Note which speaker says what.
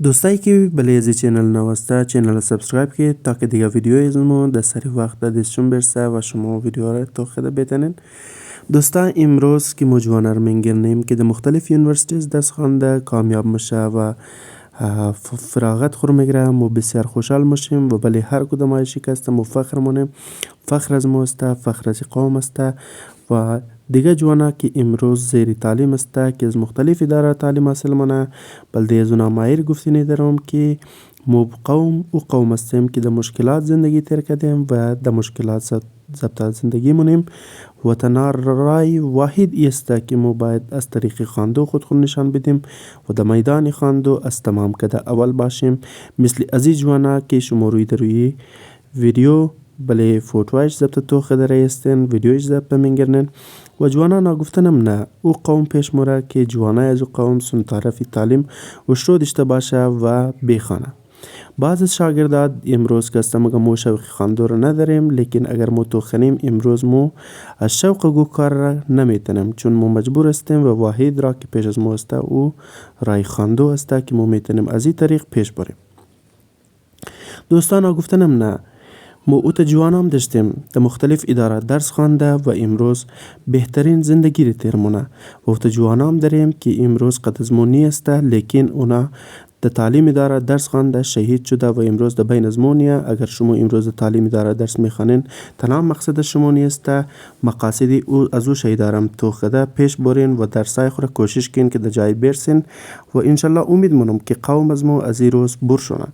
Speaker 1: دوستایی که بله از چینل نواسته چینل سابسکرایب که تا که دیگه ویدیو ازمون در سری وقت دستشون برسه و شما ویدیو را تو خدا بتنین. دوستا امروز که مجوانه رو منگرنیم که در مختلف یونیورسیتیز دست خوانده کامیاب میشه و فراغت خور میگیره و بسیار خوشحال میشیم و بله هر کدام های شکستم و فخر مونیم. فخر از ما است، فخر از قوم است و دیگه جوانا که امروز زیر تعلیم است که از مختلف اداره تعلیم حاصل منه. بلده از اونا مایر گفتنی دارم که مو قوم هستیم که در مشکلات زندگی تیر کردیم و در مشکلات ضبط زندگی مونیم و تنها رای واحد است که مو باید از طریق خواندو خود نشان بدیم و در میدان خواندو از تمام کده اول باشیم. مثل عزیز جوانا که شما روی ویدیو بله فوتوهایش ضبط تو خدا رایستین ویدیوش ضبط منگرنین و جوانا نگفتنم نه او قوم پیش موره که جوانا از او قوم سن طرف تعلیم و شروع داشته باشه و بخوانه. بعض از شاگردات امروز که است مگه مو شوق خواندو را نداریم، لیکن اگر مو تو خنیم امروز مو از شوق گو کار را نمیتونیم چون مو مجبور هستیم و واحد را که پیش از مو است او رای خواندو است که مو میتونیم از این طریق پیش بریم. دوستان گفتنم نه مو اوت جوانام داشتیم در مختلف اداره درس خوانده و امروز بهترین زندگی رو تیر مونه و اوت جوانام داریم که امروز قد از مو نیست لیکن اونا در تعلیم اداره درس خوانده شهید شده و امروز در بین از مو نیه. اگر شما امروز در تعلیم اداره درس میخوانین تنها مقصد شما نیست مقاصدی او از او شهیدارم تو خدا پیش برین و درسای خود کوشش کن که در جای برسین و انشالله امید منم که قوم از مو از این روز برشونه.